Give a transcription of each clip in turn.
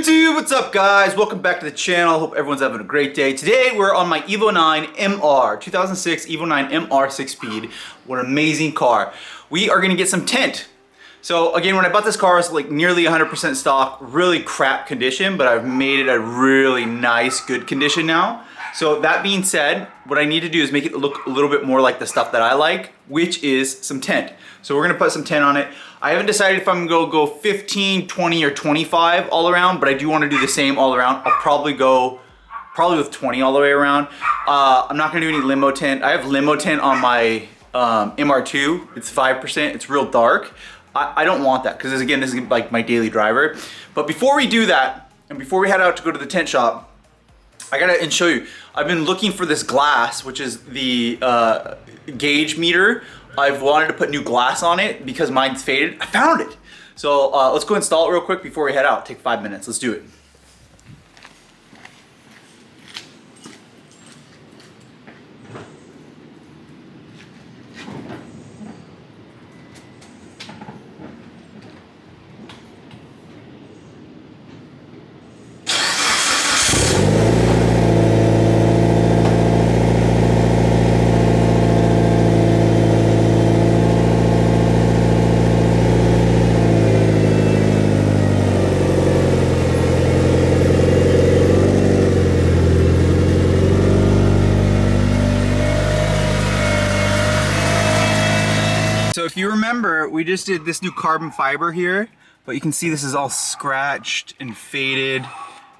YouTube, what's up guys? Welcome back to the channel. Hope everyone's having a great day. Today we're on my Evo 9 MR, 2006 Evo 9 MR 6-speed. What an amazing car. We are gonna get some tint. So again, when I bought this car, it's like nearly 100% stock, really crap condition, but I've made it a really nice, good condition now. So that being said, what I need to do is make it look a little bit more like the stuff that I like, which is some tint. So we're gonna put some tint on it. I haven't decided if I'm gonna go 15, 20, or 25 all around, but I do wanna do the same all around. I'll probably go with 20 all the way around. I'm not gonna do any limo tint. I have limo tint on my MR2. It's 5%, it's real dark. I don't want that, because again, this is like my daily driver. But before we do that, and before we head out to go to the tint shop, I gotta show you. I've been looking for this glass, which is the gauge meter. I've wanted to put new glass on it because mine's faded. I found it. So let's go install it real quick before we head out. Take 5 minutes, let's do it. So if you remember, we just did this new carbon fiber here, but you can see this is all scratched and faded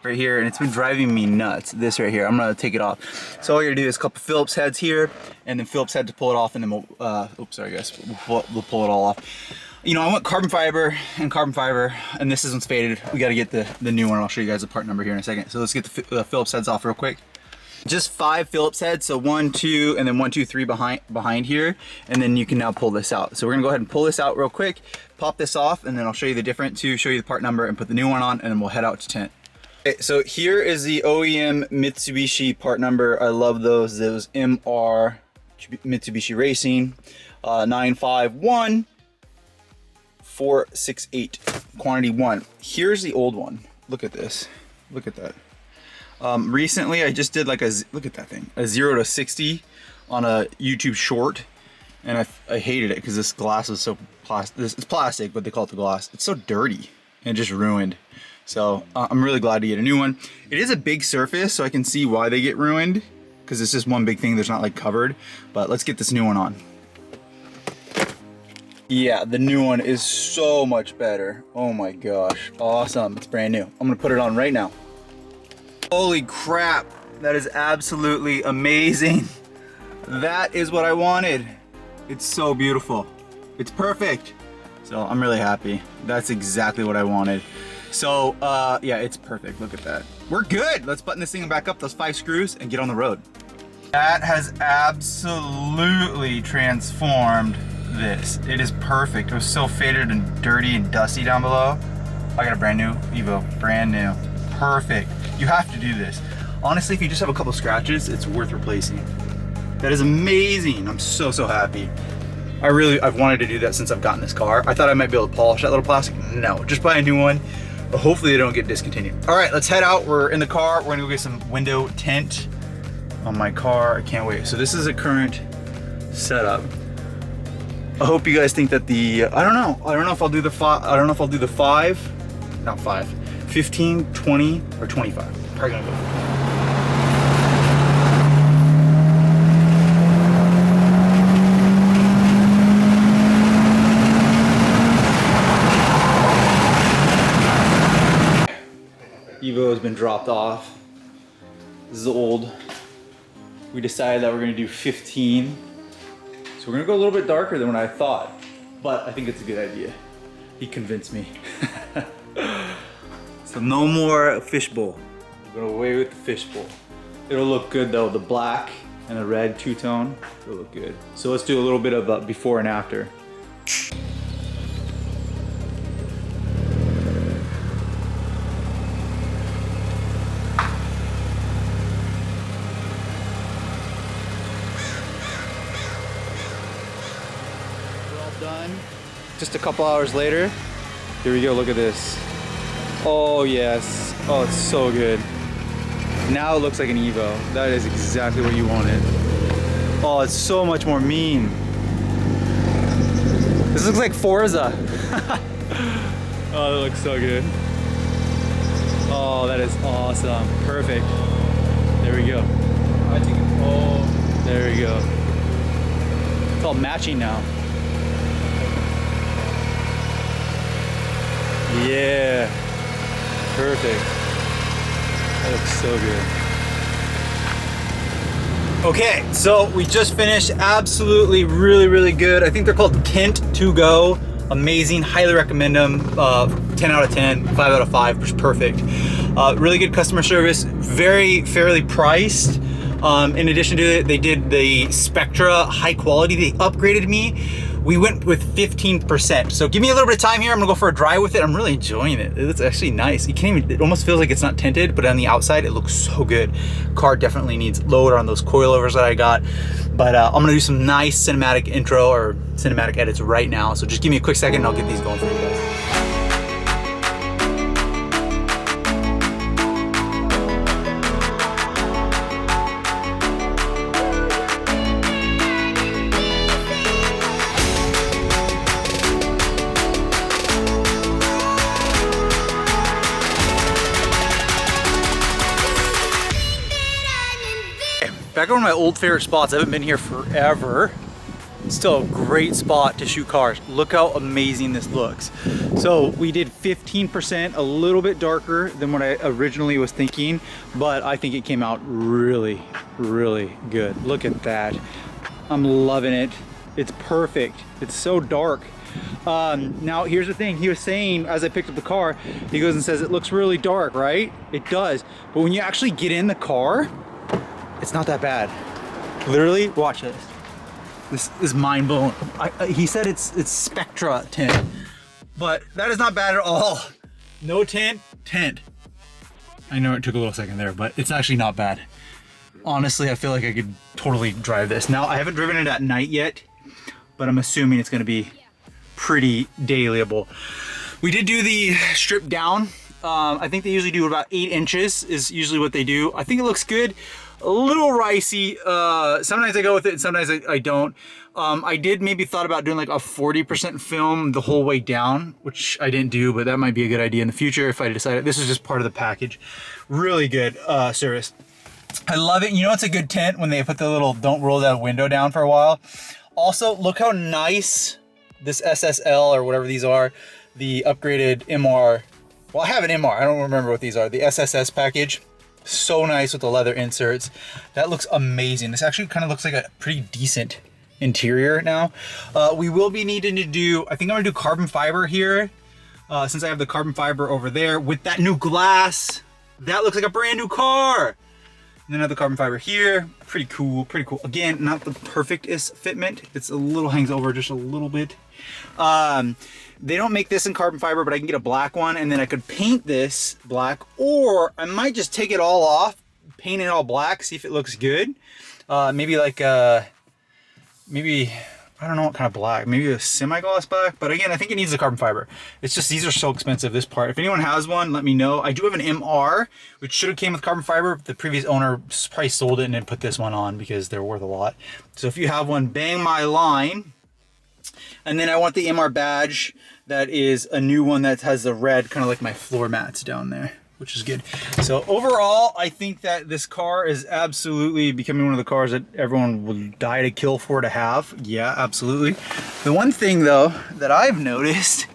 right here, and it's been driving me nuts. This right here, I'm gonna take it off. So all you're gonna do is a couple Phillips heads here, and then Phillips head to pull it off, and then we'll, oops, sorry guys, we'll pull it all off. You know, I want carbon fiber, and this one's faded. We gotta get the new one. I'll show you guys the part number here in a second. So let's get the Phillips heads off real quick. Just 5 Phillips heads, so 1, 2, and then 1, 2, 3 behind here, and then you can now pull this out. So we're gonna go ahead and pull this out real quick, pop this off, and then I'll show you the different two, show you the part number, and put the new one on, and then we'll head out to tint. Okay, so here is the OEM Mitsubishi part number. I love those MR Mitsubishi Racing 951468, quantity 1. Here's the old one. Look at this. Look at that. Recently I just did like look at that thing, a 0 to 60 on a YouTube short, and I hated it because this glass is so plastic. It's plastic, but they call it the glass. It's so dirty and just ruined. So I'm really glad to get a new one. It is a big surface, so I can see why they get ruined, because it's just one big thing. There's not like covered, but let's get this new one on. Yeah, the new one is so much better. Oh my gosh, awesome. It's brand new. I'm gonna put it on right now. Holy crap, that is absolutely amazing. That is what I wanted. It's so beautiful. It's perfect. So I'm really happy. That's exactly what I wanted. So yeah, it's perfect. Look at that. We're good. Let's button this thing back up, those 5 screws, and get on the road. That has absolutely transformed this. It is perfect. It was so faded and dirty and dusty down below. I got a brand new Evo, brand new. Perfect. You have to do this. Honestly, if you just have a couple scratches, it's worth replacing. That is amazing. I'm so happy. I've wanted to do that since I've gotten this car. I thought I might be able to polish that little plastic. No, just buy a new one. But hopefully they don't get discontinued. All right, let's head out. We're in the car. We're gonna go get some window tint on my car. I can't wait. So this is a current setup. I hope you guys think that I don't know if I'll do the 15, 20, or 25. Probably gonna go. Evo has been dropped off. This is old. We decided that we're gonna do 15. So we're gonna go a little bit darker than what I thought, but I think it's a good idea. He convinced me. So no more fishbowl. We're going away with the fishbowl. It'll look good though, the black and the red two-tone, it'll look good. So let's do a little bit of before and after. We're all done. Just a couple hours later, here we go, look at this. Oh yes. Oh, it's so good. Now it looks like an Evo. That is exactly what you wanted. Oh, it's so much more mean. This looks like Forza. Oh, that looks so good. Oh, that is awesome. Perfect. There we go. I think oh, there we go. It's all matching now. Yeah. Perfect. That looks so good. Okay, so we just finished. Absolutely, really good. I think they're called Tint to Go. Amazing, highly recommend them. 10 out of 10, 5 out of 5, which is perfect. Really good customer service, very fairly priced. In addition to it, they did the Spectra high quality. They upgraded me. We went with 15%. So give me a little bit of time here. I'm gonna go for a drive with it. I'm really enjoying it. It's actually nice. You can't even, it almost feels like it's not tinted, but on the outside, it looks so good. Car definitely needs load on those coilovers that I got. But I'm gonna do some nice cinematic intro or cinematic edits right now. So just give me a quick second and I'll get these going for you guys. Back on one of my old favorite spots. I haven't been here forever. Still a great spot to shoot cars. Look how amazing this looks. So we did 15%, a little bit darker than what I originally was thinking, but I think it came out really good. Look at that. I'm loving it. It's perfect. It's so dark. Now here's the thing. He was saying, as I picked up the car, he goes and says, it looks really dark, right? It does. But when you actually get in the car, it's not that bad. Literally, watch this. This is mind blowing. He said it's Spectra tint, but that is not bad at all. No tint, tint. I know it took a little second there, but it's actually not bad. Honestly, I feel like I could totally drive this. Now, I haven't driven it at night yet, but I'm assuming it's gonna be pretty dailyable. We did do the strip down. I think they usually do about 8 inches is usually what they do. I think it looks good. A little ricey. Sometimes I go with it, sometimes I don't. I did maybe thought about doing like a 40% film the whole way down, which I didn't do, but that might be a good idea in the future if I decided. This is just part of the package. Really good service. I love it. You know it's a good tint when they put the little don't roll that window down for a while. Also, look how nice this SSL or whatever these are, the upgraded MR. Well, I have an MR. I don't remember what these are. The SSS package. So nice with the leather inserts. That looks amazing. This actually kind of looks like a pretty decent interior now. We will be needing to do, I think I'm gonna do carbon fiber here, since I have the carbon fiber over there with that new glass. That looks like a brand new car. And then I have the carbon fiber here. Pretty cool, pretty cool. Again, not the perfectest fitment. It's a little, hangs over just a little bit. They don't make this in carbon fiber, but I can get a black one and then I could paint this black, or I might just take it all off, paint it all black, see if it looks good. Maybe like, maybe, I don't know what kind of black, maybe a semi-gloss black, but again, I think it needs the carbon fiber. It's just, these are so expensive, this part. If anyone has one, let me know. I do have an MR, which should have came with carbon fiber. The previous owner probably sold it and then put this one on because they're worth a lot. So if you have one, bang my line. And then I want the MR badge. That is a new one that has the red, kind of like my floor mats down there, which is good. So overall, I think that this car is absolutely becoming one of the cars that everyone would die to kill for to have. Yeah, absolutely. The one thing though that I've noticed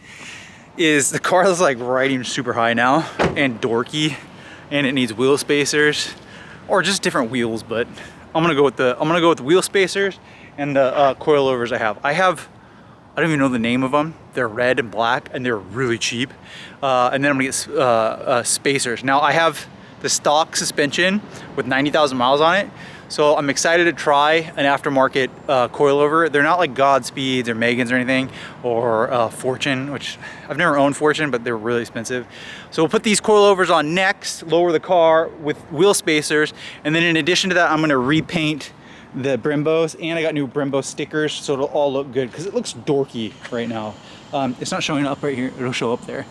is the car is like riding super high now and dorky, and it needs wheel spacers or just different wheels. But I'm gonna go with the wheel spacers and the coilovers I have. I don't even know the name of them. They're red and black and they're really cheap. And then I'm gonna get spacers. Now I have the stock suspension with 90,000 miles on it. So I'm excited to try an aftermarket coilover. They're not like Godspeeds or Megans or anything, or Fortune, which I've never owned Fortune, but they're really expensive. So we'll put these coilovers on next, lower the car with wheel spacers. And then in addition to that, I'm gonna repaint the Brembos, and I got new Brembo stickers, so it'll all look good because it looks dorky right now. It's not showing up right here, it'll show up there.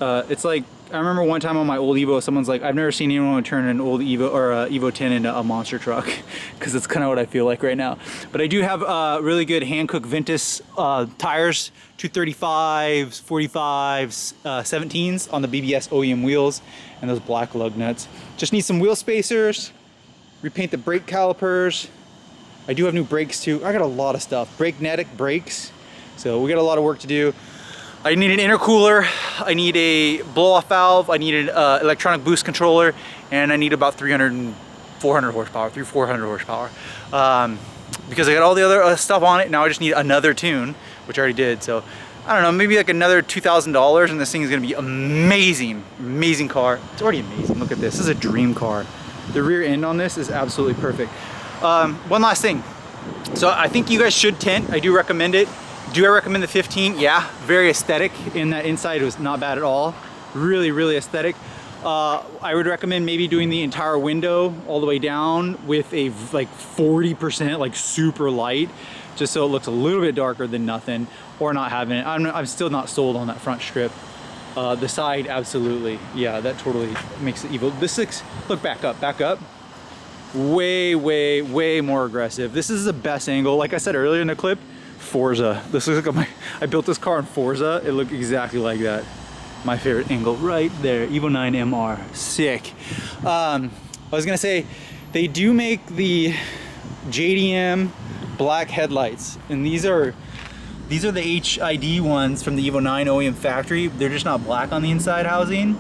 It's like, I remember one time on my old Evo, someone's like, I've never seen anyone turn an old Evo or a Evo 10 into a monster truck, because it's kind of what I feel like right now. But I do have really good hand-cooked Ventus tires, 235s, 45s, 17s on the BBS OEM wheels, and those black lug nuts. Just need some wheel spacers, repaint the brake calipers. I do have new brakes too. I got a lot of stuff. Brake-netic brakes. So we got a lot of work to do. I need an intercooler, I need a blow-off valve, I need an electronic boost controller, and I need about 400 horsepower, 400 horsepower. Because I got all the other stuff on it, now I just need another tune, which I already did. So I don't know, maybe like another $2,000 and this thing is gonna be amazing, amazing car. It's already amazing, look at this, this is a dream car. The rear end on this is absolutely perfect. One last thing. So I think you guys should tint, I do recommend it. Do I recommend the 15? Yeah, very aesthetic. And that inside was not bad at all. Really, really aesthetic. I would recommend maybe doing the entire window all the way down with a like 40%, like super light, just so it looks a little bit darker than nothing, or not having it. I'm still not sold on that front strip. The side, absolutely. Yeah, that totally makes it evil. This looks, look, back up, back up. Way, way, way more aggressive. This is the best angle. Like I said earlier in the clip, Forza. This looks like I built this car in Forza. It looked exactly like that. My favorite angle right there. Evo 9 MR. Sick. I was gonna say, they do make the JDM black headlights, and these are the HID ones from the Evo 9 OEM factory. They're just not black on the inside housing.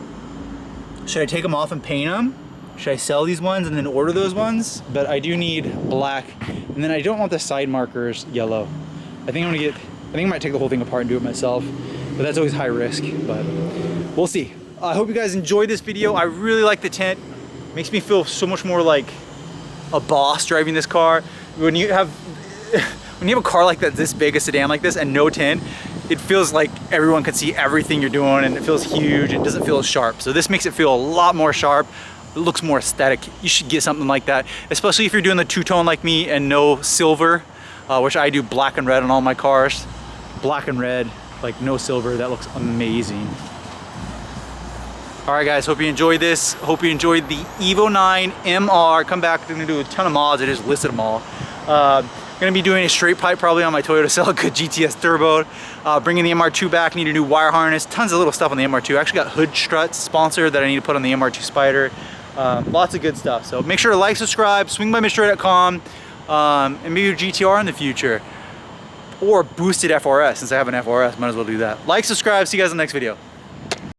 Should I take them off and paint them? Should I sell these ones and then order those ones? But I do need black, and then I don't want the side markers yellow. I think I might take the whole thing apart and do it myself, but that's always high risk, but we'll see. I hope you guys enjoyed this video. I really like the tint. Makes me feel so much more like a boss driving this car. When you have a car like that, this big, a sedan like this, and no tint, it feels like everyone can see everything you're doing, and it feels huge. It doesn't feel as sharp. So this makes it feel a lot more sharp. It looks more aesthetic. You should get something like that, especially if you're doing the two-tone like me and no silver. Which I do black and red on all my cars. Black and red, like no silver, that looks amazing. All right guys, hope you enjoyed this. Hope you enjoyed the Evo 9 MR. Come back, we're gonna do a ton of mods. I just listed them all. Gonna be doing a straight pipe probably on my Toyota Celica GTS Turbo. Bringing the MR2 back, need a new wire harness. Tons of little stuff on the MR2. I actually got hood struts sponsored that I need to put on the MR2 Spider. Lots of good stuff. So make sure to like, subscribe, swing by MitchDore.com. And maybe a GTR in the future, or boosted FRS. Since I have an FRS, might as well do that. Like, subscribe, see you guys in the next video.